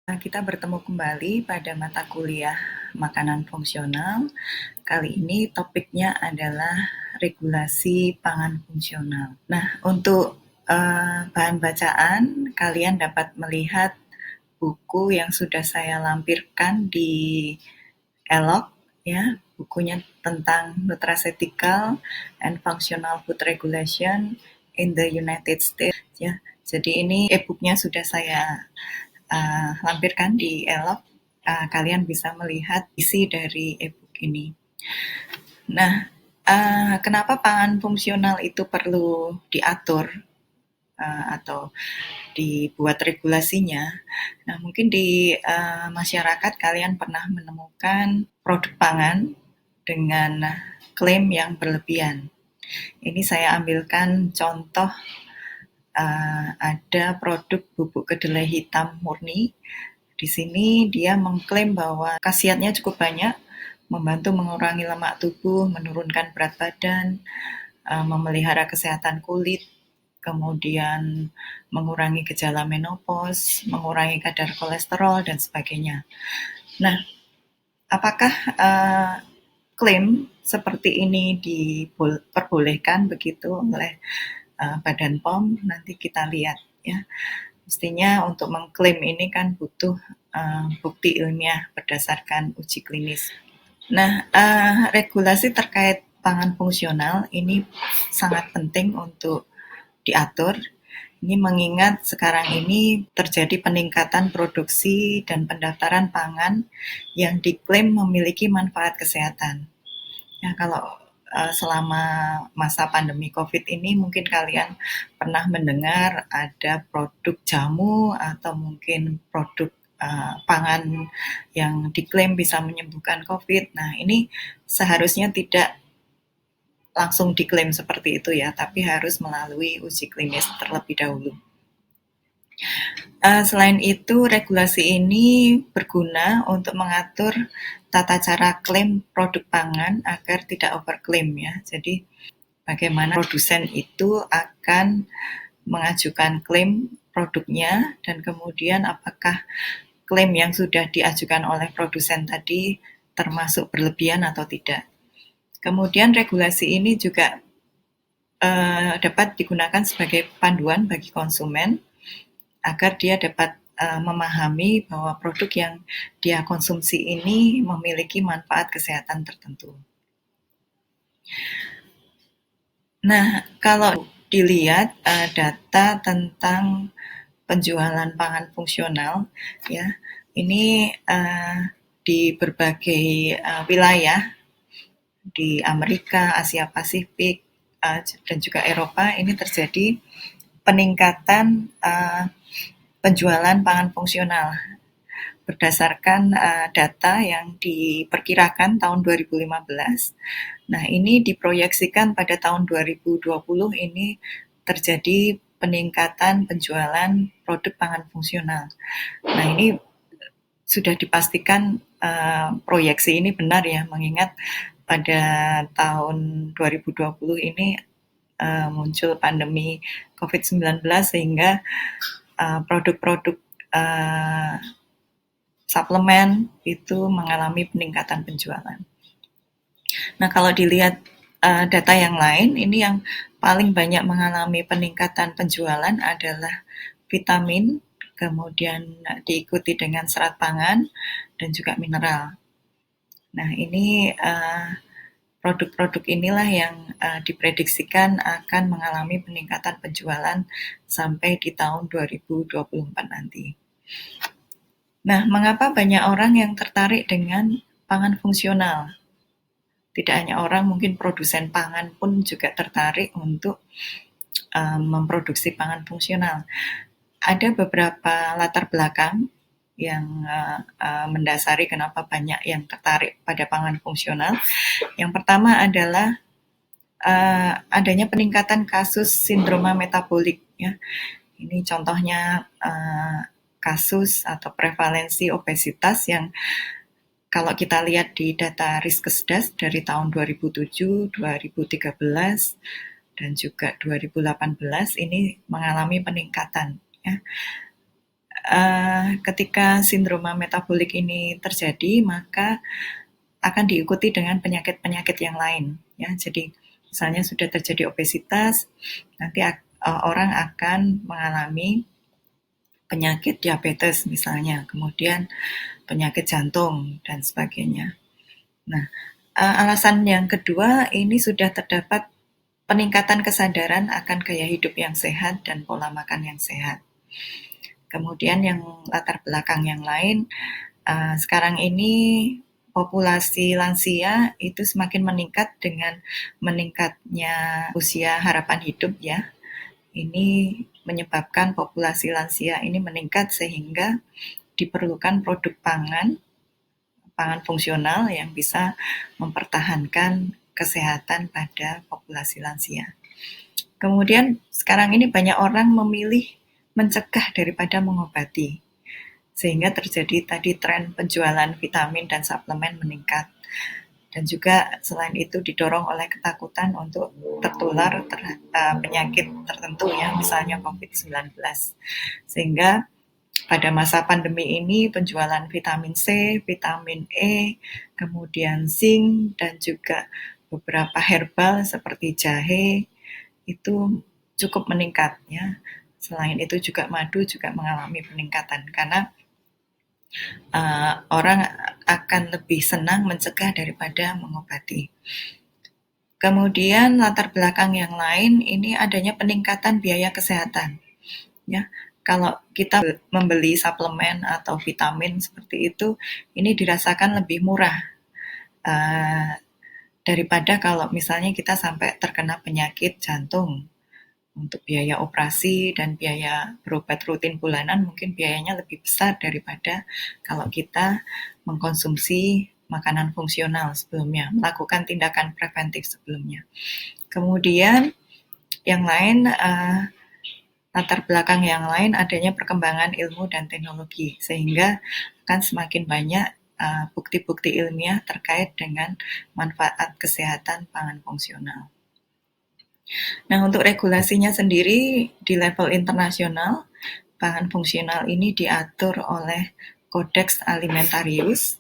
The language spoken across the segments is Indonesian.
Kita bertemu kembali pada mata kuliah makanan fungsional. Kali ini topiknya adalah regulasi pangan fungsional. Nah, untuk bahan bacaan, kalian dapat melihat buku yang sudah saya lampirkan di Elok, ya, bukunya tentang Nutraceutical and Functional Food Regulation in the United States, ya. Jadi ini e-booknya sudah saya lampirkan di Elok. Kalian bisa melihat isi dari e-book ini. Nah, kenapa pangan fungsional itu perlu diatur atau dibuat regulasinya? Nah, mungkin di masyarakat kalian pernah menemukan produk pangan dengan klaim yang berlebihan. Ini saya ambilkan contoh, ada produk bubuk kedelai hitam murni. Di sini dia mengklaim bahwa khasiatnya cukup banyak, membantu mengurangi lemak tubuh, menurunkan berat badan, memelihara kesehatan kulit, kemudian mengurangi gejala menopause, mengurangi kadar kolesterol, dan sebagainya. Nah, apakah klaim seperti ini diperbolehkan begitu oleh Badan POM? Nanti kita lihat, ya. Mestinya untuk mengklaim ini kan butuh bukti ilmiah berdasarkan uji klinis. Nah, regulasi terkait pangan fungsional ini sangat penting untuk diatur. Ini mengingat sekarang ini terjadi peningkatan produksi dan pendaftaran pangan yang diklaim memiliki manfaat kesehatan. Ya, kalau selama masa pandemi COVID ini mungkin kalian pernah mendengar ada produk jamu atau mungkin produk pangan yang diklaim bisa menyembuhkan COVID. Nah, ini seharusnya tidak langsung diklaim seperti itu, ya, tapi harus melalui uji klinis terlebih dahulu. Selain itu, regulasi ini berguna untuk mengatur tata cara klaim produk pangan agar tidak overklaim, ya. Jadi bagaimana produsen itu akan mengajukan klaim produknya dan kemudian apakah klaim yang sudah diajukan oleh produsen tadi termasuk berlebihan atau tidak. Kemudian regulasi ini juga dapat digunakan sebagai panduan bagi konsumen agar dia dapat memahami bahwa produk yang dia konsumsi ini memiliki manfaat kesehatan tertentu. Nah, kalau dilihat data tentang penjualan pangan fungsional, ya, ini di berbagai wilayah di Amerika, Asia Pasifik, dan juga Eropa ini terjadi peningkatan penjualan pangan fungsional berdasarkan data yang diperkirakan tahun 2015. Nah, ini diproyeksikan pada tahun 2020 ini terjadi peningkatan penjualan produk pangan fungsional. Nah, ini sudah dipastikan proyeksi ini benar, ya, mengingat pada tahun 2020 ini muncul pandemi COVID-19 sehingga produk-produk suplemen itu mengalami peningkatan penjualan. Nah, kalau dilihat data yang lain, ini yang paling banyak mengalami peningkatan penjualan adalah vitamin, kemudian diikuti dengan serat pangan, dan juga mineral. Nah, ini produk-produk inilah yang diprediksikan akan mengalami peningkatan penjualan sampai di tahun 2024 nanti. Nah, mengapa banyak orang yang tertarik dengan pangan fungsional? Tidak hanya orang, mungkin produsen pangan pun juga tertarik untuk memproduksi pangan fungsional. Ada beberapa latar belakang yang mendasari kenapa banyak yang tertarik pada pangan fungsional. Yang pertama adalah adanya peningkatan kasus sindroma metabolik, ya. Ini contohnya kasus atau prevalensi obesitas yang kalau kita lihat di data Riskesdas dari tahun 2007, 2013, dan juga 2018 ini mengalami peningkatan, ya. ketika sindroma metabolik ini terjadi, maka akan diikuti dengan penyakit-penyakit yang lain, ya. Jadi misalnya sudah terjadi obesitas, nanti orang akan mengalami penyakit diabetes misalnya, kemudian penyakit jantung dan sebagainya. Nah, alasan yang kedua ini sudah terdapat peningkatan kesadaran akan gaya hidup yang sehat dan pola makan yang sehat. Kemudian yang latar belakang yang lain, sekarang ini populasi lansia itu semakin meningkat dengan meningkatnya usia harapan hidup, ya. Ini menyebabkan populasi lansia ini meningkat sehingga diperlukan produk pangan fungsional yang bisa mempertahankan kesehatan pada populasi lansia. Kemudian sekarang ini banyak orang memilih mencegah daripada mengobati, sehingga terjadi tadi tren penjualan vitamin dan suplemen meningkat. Dan juga selain itu didorong oleh ketakutan untuk tertular penyakit tertentu, ya, misalnya COVID-19. Sehingga pada masa pandemi ini penjualan vitamin C, vitamin E, kemudian zinc, dan juga beberapa herbal seperti jahe itu cukup meningkat, ya. Selain itu juga madu juga mengalami peningkatan karena orang akan lebih senang mencegah daripada mengobati. Kemudian latar belakang yang lain ini adanya peningkatan biaya kesehatan, ya. Kalau kita membeli suplemen atau vitamin seperti itu, ini dirasakan lebih murah daripada kalau misalnya kita sampai terkena penyakit jantung. Untuk biaya operasi dan biaya berobat rutin bulanan mungkin biayanya lebih besar daripada kalau kita mengkonsumsi makanan fungsional sebelumnya, melakukan tindakan preventif sebelumnya. Kemudian yang lain, latar belakang yang lain adanya perkembangan ilmu dan teknologi, sehingga akan semakin banyak bukti-bukti ilmiah terkait dengan manfaat kesehatan pangan fungsional. Nah, untuk regulasinya sendiri di level internasional, pangan fungsional ini diatur oleh Codex Alimentarius.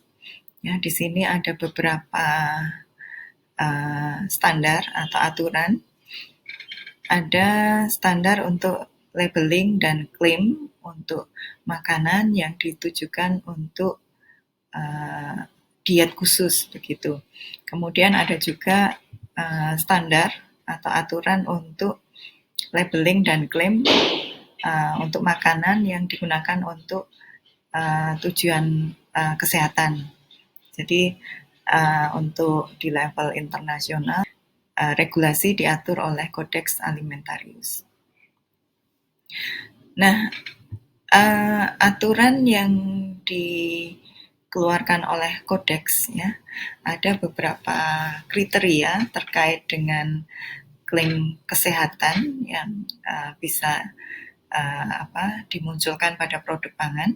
Ya, di sini ada beberapa standar atau aturan. Ada standar untuk labeling dan klaim untuk makanan yang ditujukan untuk diet khusus begitu. Kemudian ada juga standar atau aturan untuk labeling dan klaim untuk makanan yang digunakan untuk tujuan kesehatan. Jadi untuk di level internasional regulasi diatur oleh Codex Alimentarius. Nah, aturan yang dikeluarkan oleh Codex, ya, ada beberapa kriteria terkait dengan klaim kesehatan yang bisa dimunculkan pada produk pangan.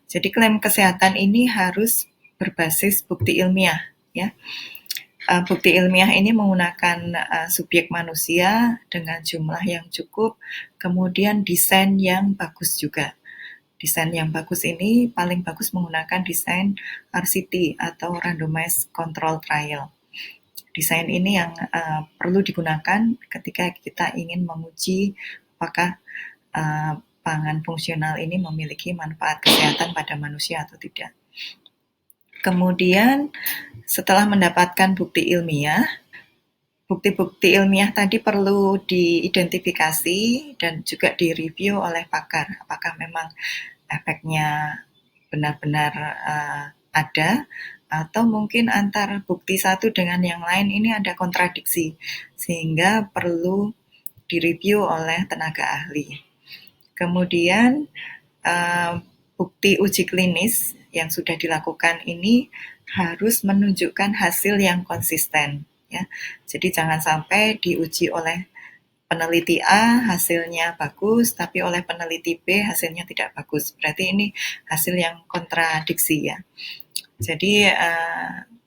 Jadi klaim kesehatan ini harus berbasis bukti ilmiah, ya. Bukti ilmiah ini menggunakan subjek manusia dengan jumlah yang cukup, kemudian desain yang bagus juga. Desain yang bagus ini paling bagus menggunakan desain RCT atau Randomized Control Trial. Desain ini yang perlu digunakan ketika kita ingin menguji apakah pangan fungsional ini memiliki manfaat kesehatan pada manusia atau tidak. Kemudian setelah mendapatkan bukti ilmiah, bukti-bukti ilmiah tadi perlu diidentifikasi dan juga direview oleh pakar. Apakah memang efeknya benar-benar ada, atau mungkin antar bukti satu dengan yang lain ini ada kontradiksi, sehingga perlu direview oleh tenaga ahli. Kemudian bukti uji klinis yang sudah dilakukan ini harus menunjukkan hasil yang konsisten, ya. Jadi jangan sampai diuji oleh peneliti A hasilnya bagus, tapi oleh peneliti B hasilnya tidak bagus. Berarti ini hasil yang kontradiksi, ya. Jadi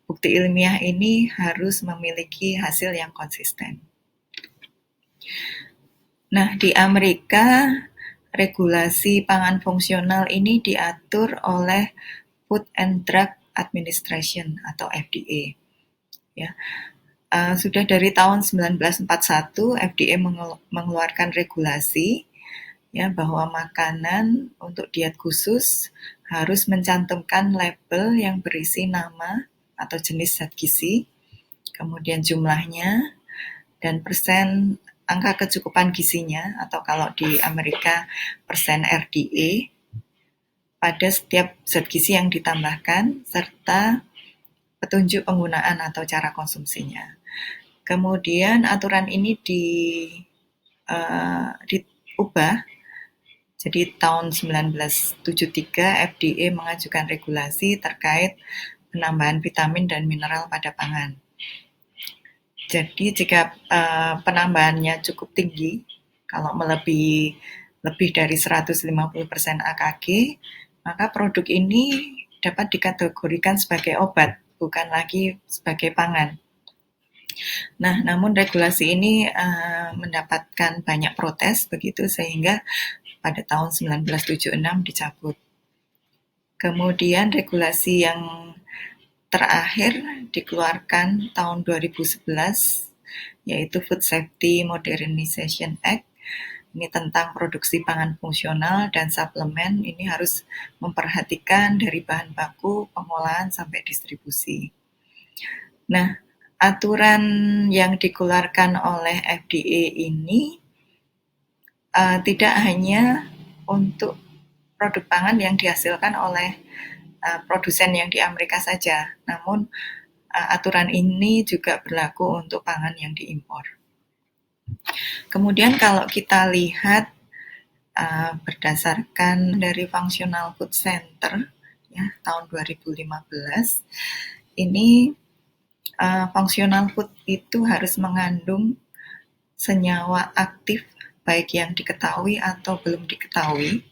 bukti ilmiah ini harus memiliki hasil yang konsisten. Nah, di Amerika regulasi pangan fungsional ini diatur oleh Food and Drug Administration atau FDA. Ya, sudah dari tahun 1941 FDA mengeluarkan regulasi ya bahwa makanan untuk diet khusus harus mencantumkan label yang berisi nama atau jenis zat gizi, kemudian jumlahnya dan persen angka kecukupan gizinya atau kalau di Amerika persen RDA pada setiap zat gizi yang ditambahkan serta petunjuk penggunaan atau cara konsumsinya. Kemudian aturan ini diubah. Jadi tahun 1973 FDA mengajukan regulasi terkait penambahan vitamin dan mineral pada pangan. Jadi jika penambahannya cukup tinggi, kalau melebihi lebih dari 150% AKG, maka produk ini dapat dikategorikan sebagai obat, bukan lagi sebagai pangan. Nah, namun regulasi ini mendapatkan banyak protes begitu sehingga pada tahun 1976 dicabut. Kemudian regulasi yang terakhir dikeluarkan tahun 2011 yaitu Food Safety Modernization Act. Ini tentang produksi pangan fungsional dan suplemen. Ini harus memperhatikan dari bahan baku, pengolahan sampai distribusi. Nah, aturan yang dikeluarkan oleh FDA ini tidak hanya untuk produk pangan yang dihasilkan oleh produsen yang di Amerika saja, namun aturan ini juga berlaku untuk pangan yang diimpor. Kemudian kalau kita lihat berdasarkan dari Functional Food Center ya tahun 2015 ini functional food itu harus mengandung senyawa aktif baik yang diketahui atau belum diketahui.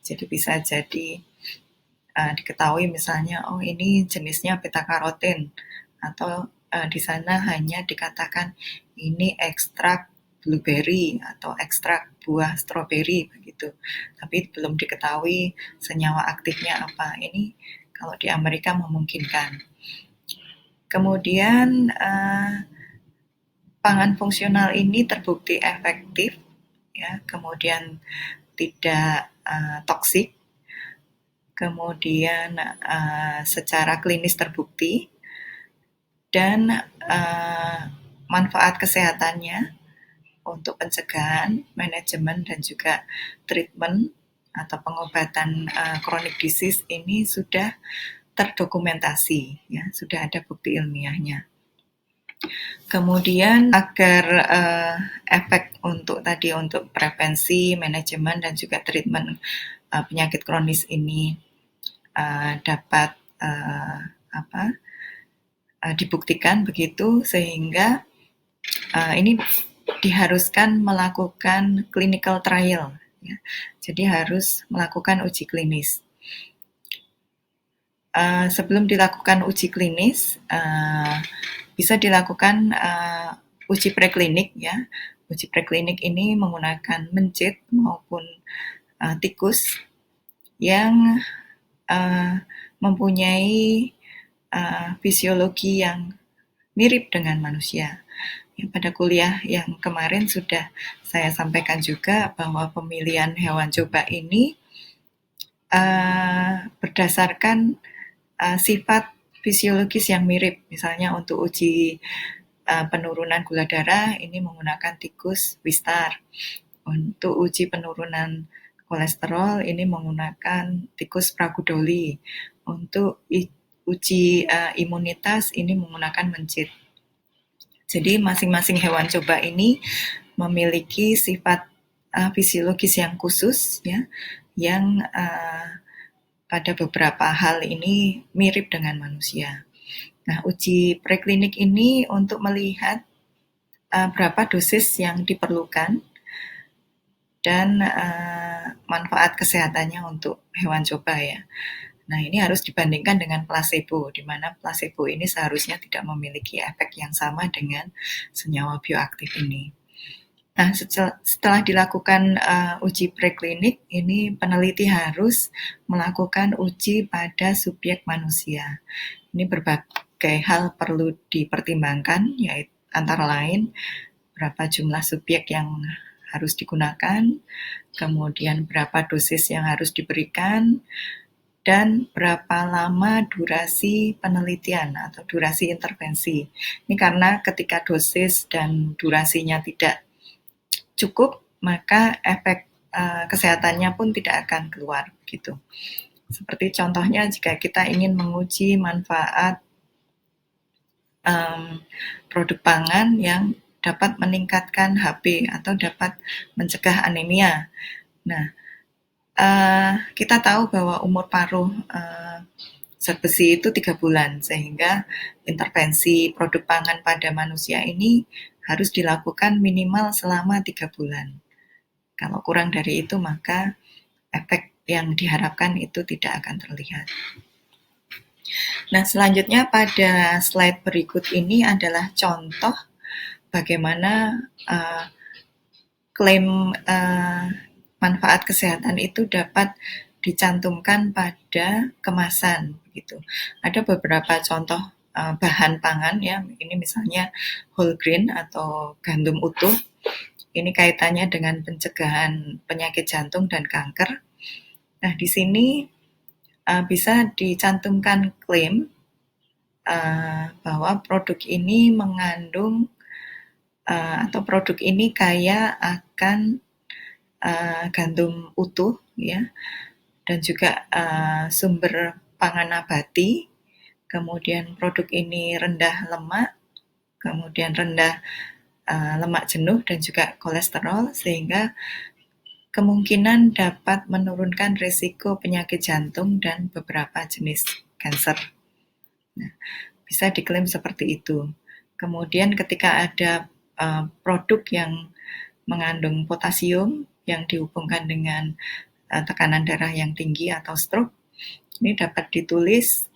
Jadi bisa jadi diketahui misalnya ini jenisnya beta karotin atau di sana hanya dikatakan ini ekstrak blueberry atau ekstrak buah stroberi begitu. Tapi belum diketahui senyawa aktifnya apa. Ini kalau di Amerika memungkinkan. Kemudian pangan fungsional ini terbukti efektif ya, kemudian tidak toksik. Kemudian secara klinis terbukti dan manfaat kesehatannya untuk pencegahan, manajemen dan juga treatment atau pengobatan chronic disease ini sudah terdokumentasi ya, sudah ada bukti ilmiahnya. Kemudian agar efek untuk prevensi, manajemen dan juga treatment penyakit kronis ini dapat dibuktikan begitu sehingga ini diharuskan melakukan clinical trial ya. Jadi harus melakukan uji klinis. Sebelum dilakukan uji klinis bisa dilakukan uji preklinik ya. Uji preklinik ini menggunakan mencit maupun tikus yang mempunyai fisiologi yang mirip dengan manusia. Ya, pada kuliah yang kemarin sudah saya sampaikan juga bahwa pemilihan hewan coba ini berdasarkan sifat fisiologis yang mirip. Misalnya untuk uji penurunan gula darah ini menggunakan tikus Wistar. Untuk uji penurunan kolesterol ini menggunakan tikus Praguedoli. Untuk uji imunitas ini menggunakan mencit. Jadi masing-masing hewan coba ini memiliki sifat fisiologis yang khusus ya, yang pada beberapa hal ini mirip dengan manusia. Nah, uji preklinik ini untuk melihat berapa dosis yang diperlukan dan manfaat kesehatannya untuk hewan coba ya. Nah, ini harus dibandingkan dengan placebo, di mana placebo ini seharusnya tidak memiliki efek yang sama dengan senyawa bioaktif ini. Nah, setelah dilakukan uji preklinik, ini peneliti harus melakukan uji pada subjek manusia. Ini berbagai hal perlu dipertimbangkan, yaitu antara lain berapa jumlah subjek yang harus digunakan, kemudian berapa dosis yang harus diberikan, dan berapa lama durasi penelitian atau durasi intervensi. Ini karena ketika dosis dan durasinya tidak cukup, maka efek kesehatannya pun tidak akan keluar gitu. Seperti contohnya jika kita ingin menguji manfaat produk pangan yang dapat meningkatkan HB atau dapat mencegah anemia. Nah, kita tahu bahwa umur paruh zat besi itu 3 bulan, sehingga intervensi produk pangan pada manusia ini harus dilakukan minimal selama 3 bulan. Kalau kurang dari itu, maka efek yang diharapkan itu tidak akan terlihat. Nah, selanjutnya pada slide berikut ini adalah contoh bagaimana klaim manfaat kesehatan itu dapat dicantumkan pada kemasan gitu. Ada beberapa contoh bahan pangan ya, ini misalnya whole grain atau gandum utuh. Ini kaitannya dengan pencegahan penyakit jantung dan kanker. Nah, di sini bisa dicantumkan klaim bahwa produk ini mengandung atau produk ini kaya akan gandum utuh ya, dan juga sumber pangan nabati. Kemudian produk ini rendah lemak, kemudian rendah lemak jenuh dan juga kolesterol, sehingga kemungkinan dapat menurunkan risiko penyakit jantung dan beberapa jenis kanker. Nah, bisa diklaim seperti itu. Kemudian ketika ada produk yang mengandung potasium yang dihubungkan dengan tekanan darah yang tinggi atau stroke, ini dapat ditulis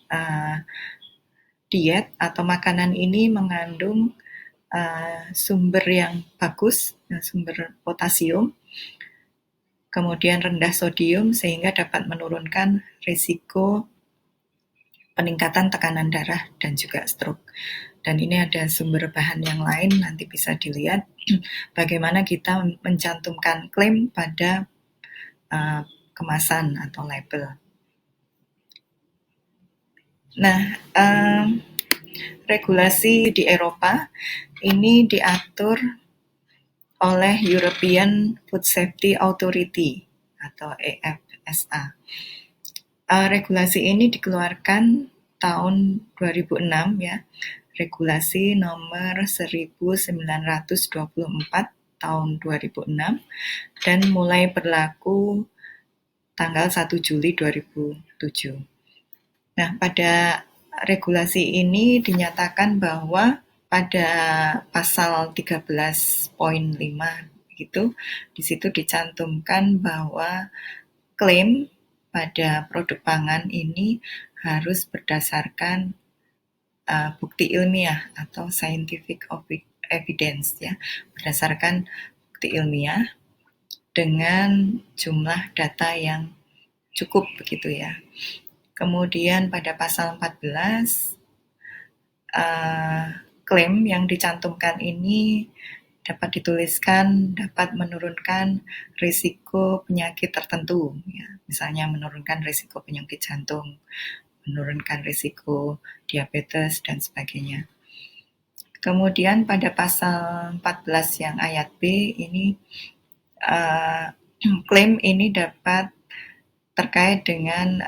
diet atau makanan ini mengandung sumber yang bagus, sumber potasium, kemudian rendah sodium sehingga dapat menurunkan risiko peningkatan tekanan darah dan juga stroke. Dan ini ada sumber bahan yang lain, nanti bisa dilihat bagaimana kita mencantumkan klaim pada kemasan atau label. Nah, regulasi di Eropa ini diatur oleh European Food Safety Authority atau EFSA. Regulasi ini dikeluarkan tahun 2006 ya, regulasi nomor 1924 tahun 2006 dan mulai berlaku tanggal 1 Juli 2007. Nah, pada regulasi ini dinyatakan bahwa pada pasal 13.5 gitu, di situ dicantumkan bahwa klaim pada produk pangan ini harus berdasarkan bukti ilmiah atau scientific evidence ya, berdasarkan bukti ilmiah dengan jumlah data yang cukup begitu ya. Kemudian pada pasal 14 klaim yang dicantumkan ini dapat dituliskan dapat menurunkan risiko penyakit tertentu ya. Misalnya menurunkan risiko penyakit jantung, menurunkan risiko diabetes dan sebagainya. Kemudian pada pasal 14 yang ayat B ini klaim ini dapat terkait dengan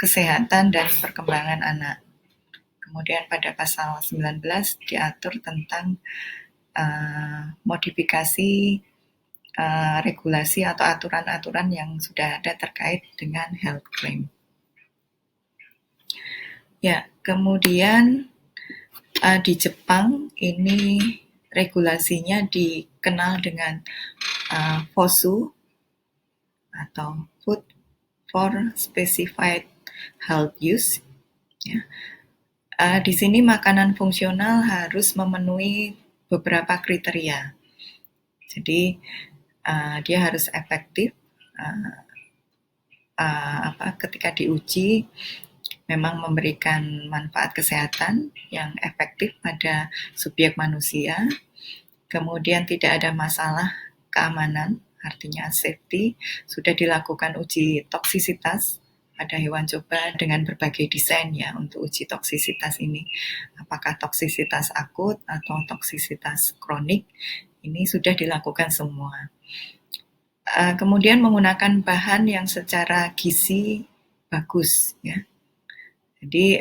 kesehatan dan perkembangan anak. Kemudian pada pasal 19 diatur tentang modifikasi regulasi atau aturan-aturan yang sudah ada terkait dengan health claim. Ya, kemudian di Jepang ini regulasinya dikenal dengan FOSU atau Food for Specified Health Use. Ya. Di sini makanan fungsional harus memenuhi beberapa kriteria. Jadi dia harus efektif, ketika diuji memang memberikan manfaat kesehatan yang efektif pada subjek manusia, kemudian tidak ada masalah keamanan, artinya safety, sudah dilakukan uji toksisitas pada hewan coba dengan berbagai desain ya untuk uji toksisitas ini. Apakah toksisitas akut atau toksisitas kronik, ini sudah dilakukan semua. Kemudian menggunakan bahan yang secara gizi bagus ya. Jadi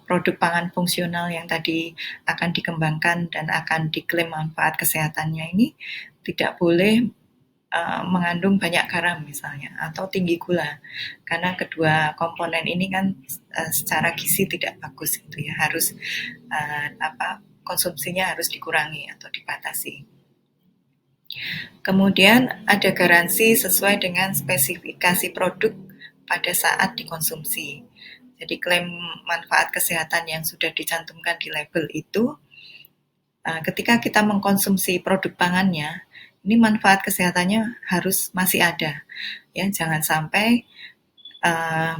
produk pangan fungsional yang tadi akan dikembangkan dan akan diklaim manfaat kesehatannya ini tidak boleh mengandung banyak garam misalnya atau tinggi gula, karena kedua komponen ini kan secara gizi tidak bagus gitu ya, harus konsumsinya harus dikurangi atau dibatasi. Kemudian ada garansi sesuai dengan spesifikasi produk pada saat dikonsumsi. Jadi klaim manfaat kesehatan yang sudah dicantumkan di label itu, ketika kita mengkonsumsi produk pangannya, ini manfaat kesehatannya harus masih ada. Ya, jangan sampai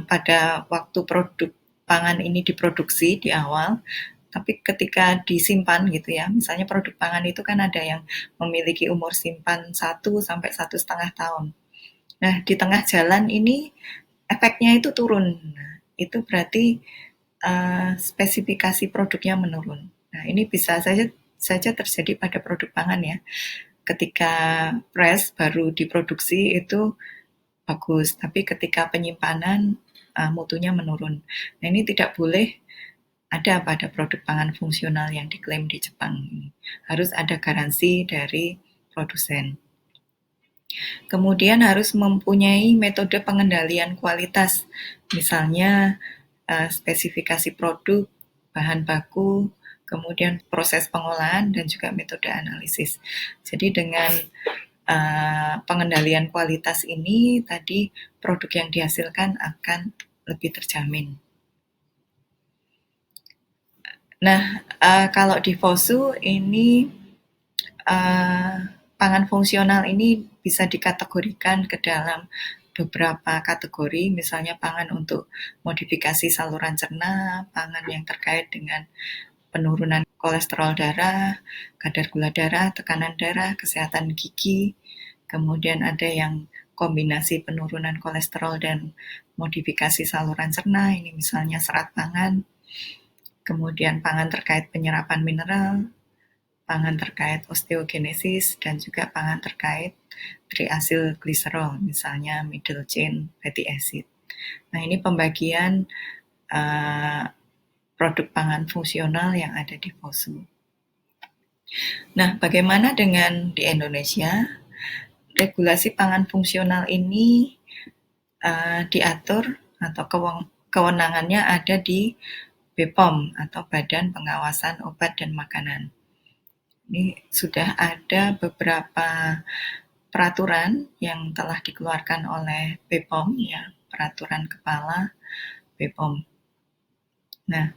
pada waktu produk pangan ini diproduksi di awal, tapi ketika disimpan gitu ya, misalnya produk pangan itu kan ada yang memiliki umur simpan 1 sampai 1,5 tahun. Nah, di tengah jalan ini efeknya itu turun. Nah, itu berarti spesifikasi produknya menurun. Nah, ini bisa saja terjadi pada produk pangan ya. Ketika fresh baru diproduksi itu bagus, tapi ketika penyimpanan mutunya menurun. Nah, ini tidak boleh ada pada produk pangan fungsional yang diklaim di Jepang ini. Harus ada garansi dari produsen. Kemudian harus mempunyai metode pengendalian kualitas, misalnya spesifikasi produk, bahan baku, kemudian proses pengolahan dan juga metode analisis. Jadi dengan pengendalian kualitas ini tadi produk yang dihasilkan akan lebih terjamin. Nah, kalau di FOSU ini pangan fungsional ini bisa dikategorikan ke dalam beberapa kategori, misalnya pangan untuk modifikasi saluran cerna, pangan yang terkait dengan penurunan kolesterol darah, kadar gula darah, tekanan darah, kesehatan gigi, kemudian ada yang kombinasi penurunan kolesterol dan modifikasi saluran cerna, ini misalnya serat pangan, kemudian pangan terkait penyerapan mineral, pangan terkait osteogenesis, dan juga pangan terkait triacylglycerol, misalnya middle chain fatty acid. Nah, ini pembagian produk pangan fungsional yang ada di FOSU. Nah, bagaimana dengan di Indonesia? Regulasi pangan fungsional ini diatur atau kewenangannya ada di BPOM atau Badan Pengawasan Obat dan Makanan. Ini sudah ada beberapa peraturan yang telah dikeluarkan oleh BPOM ya, peraturan kepala BPOM. Nah,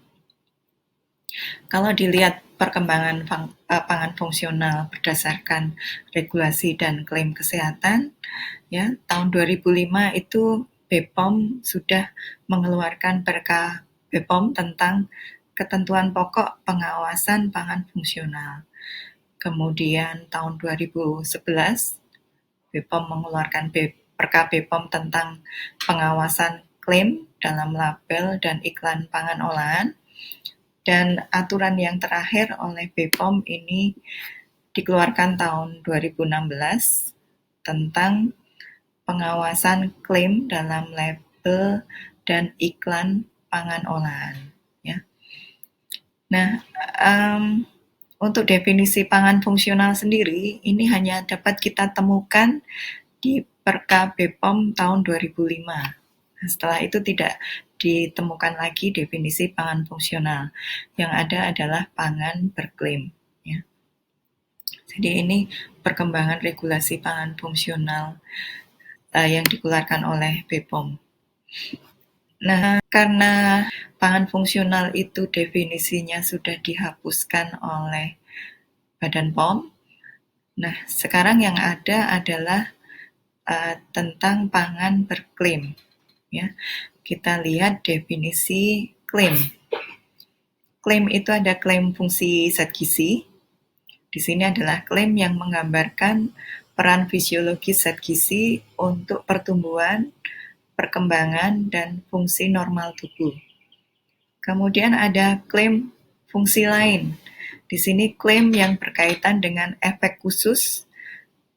kalau dilihat perkembangan pangan fungsional berdasarkan regulasi dan klaim kesehatan, ya tahun 2005 itu BPOM sudah mengeluarkan Perka BPOM tentang ketentuan pokok pengawasan pangan fungsional. Kemudian tahun 2011 BPOM mengeluarkan Perka BPOM tentang pengawasan klaim dalam label dan iklan pangan olahan. Dan aturan yang terakhir oleh BPOM ini dikeluarkan tahun 2016 tentang pengawasan klaim dalam label dan iklan pangan olahan. Ya. Nah, untuk definisi pangan fungsional sendiri, ini hanya dapat kita temukan di Perka BPOM tahun 2005. Nah, setelah itu tidak ditemukan lagi definisi pangan fungsional. Yang ada adalah pangan berklaim. Ya. Jadi ini perkembangan regulasi pangan fungsional yang dikeluarkan oleh BPOM. Nah, karena pangan fungsional itu definisinya sudah dihapuskan oleh Badan POM, Nah, sekarang yang ada adalah tentang pangan berklaim. Ya, kita lihat definisi klaim. Klaim itu ada klaim fungsi zat gizi. Di sini adalah klaim yang menggambarkan peran fisiologis zat gizi untuk pertumbuhan, perkembangan, dan fungsi normal tubuh. Kemudian ada klaim fungsi lain. Di sini klaim yang berkaitan dengan efek khusus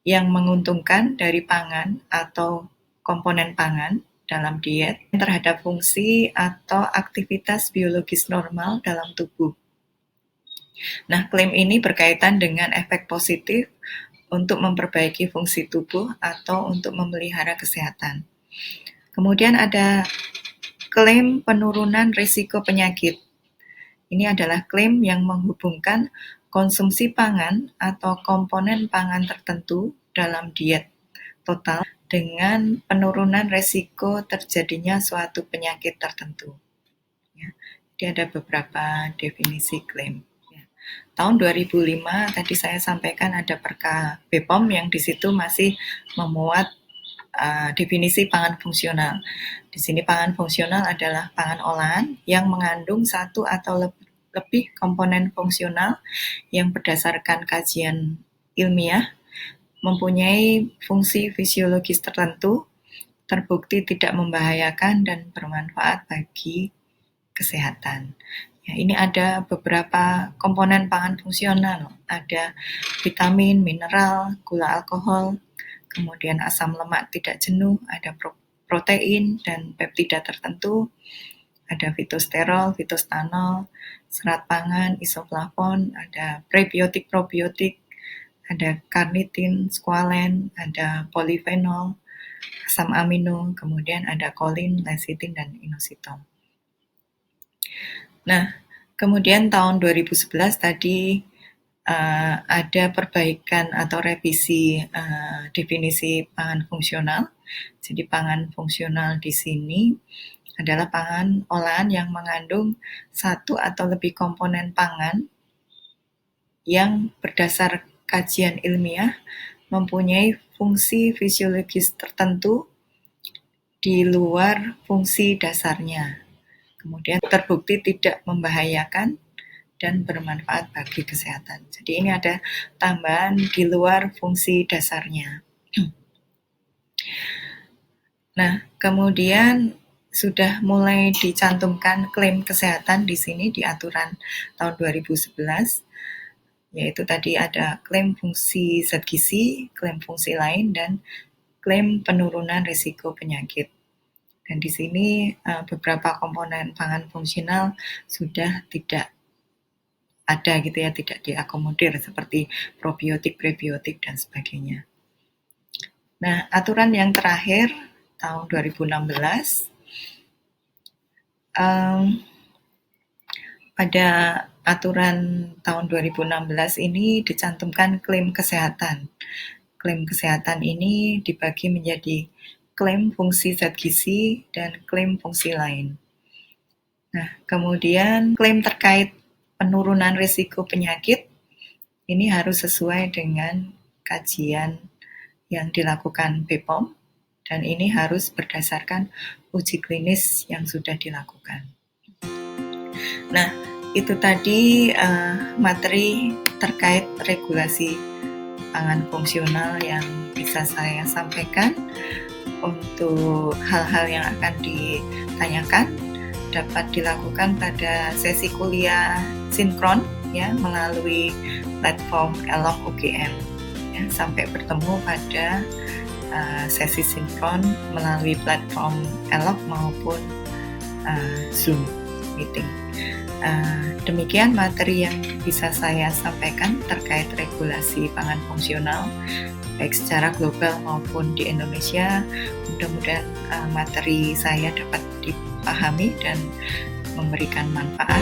yang menguntungkan dari pangan atau komponen pangan dalam diet terhadap fungsi atau aktivitas biologis normal dalam tubuh. Nah, klaim ini berkaitan dengan efek positif untuk memperbaiki fungsi tubuh atau untuk memelihara kesehatan. Kemudian ada klaim penurunan risiko penyakit. Ini adalah klaim yang menghubungkan konsumsi pangan atau komponen pangan tertentu dalam diet total dengan penurunan risiko terjadinya suatu penyakit tertentu. Ya, jadi ada beberapa definisi klaim. Ya. Tahun 2005 tadi saya sampaikan ada Perka BPOM yang di situ masih memuat definisi pangan fungsional. Di sini pangan fungsional adalah pangan olahan yang mengandung satu atau lebih komponen fungsional yang berdasarkan kajian ilmiah mempunyai fungsi fisiologis tertentu, terbukti tidak membahayakan dan bermanfaat bagi kesehatan. Ya, ini ada beberapa komponen pangan fungsional, ada vitamin, mineral, gula alkohol, kemudian asam lemak tidak jenuh, ada protein dan peptida tertentu, ada fitosterol, fitostanol, serat pangan, isoflavon, ada prebiotik, probiotik, ada karnitin, squalen, ada polifenol, asam amino, kemudian ada kolin, lecitin, dan inositol. Nah, kemudian tahun 2011 tadi ada perbaikan atau revisi definisi pangan fungsional. Jadi pangan fungsional di sini adalah pangan olahan yang mengandung satu atau lebih komponen pangan yang berdasar kajian ilmiah mempunyai fungsi fisiologis tertentu di luar fungsi dasarnya. Kemudian terbukti tidak membahayakan dan bermanfaat bagi kesehatan. Jadi ini ada tambahan di luar fungsi dasarnya. Nah, kemudian sudah mulai dicantumkan klaim kesehatan di sini di aturan tahun 2011, yaitu tadi ada klaim fungsi zat gizi, klaim fungsi lain, dan klaim penurunan risiko penyakit. Dan di sini beberapa komponen pangan fungsional sudah tidak ada gitu ya, tidak diakomodir seperti probiotik, prebiotik, dan sebagainya. Nah, aturan yang terakhir tahun 2016 pada aturan tahun 2016 ini dicantumkan klaim kesehatan. Klaim kesehatan ini dibagi menjadi klaim fungsi zat gizi dan klaim fungsi lain. Nah, kemudian klaim terkait penurunan risiko penyakit ini harus sesuai dengan kajian yang dilakukan BPOM dan ini harus berdasarkan uji klinis yang sudah dilakukan. Nah, itu tadi materi terkait regulasi pangan fungsional yang bisa saya sampaikan. Untuk hal-hal yang akan ditanyakan dapat dilakukan pada sesi kuliah sinkron ya melalui platform ELOK UGM. Ya, sampai bertemu pada sesi sinkron melalui platform ELOK maupun Zoom meeting. Demikian materi yang bisa saya sampaikan terkait regulasi pangan fungsional baik secara global maupun di Indonesia. Mudah-mudahan materi saya dapat dipahami dan memberikan manfaat.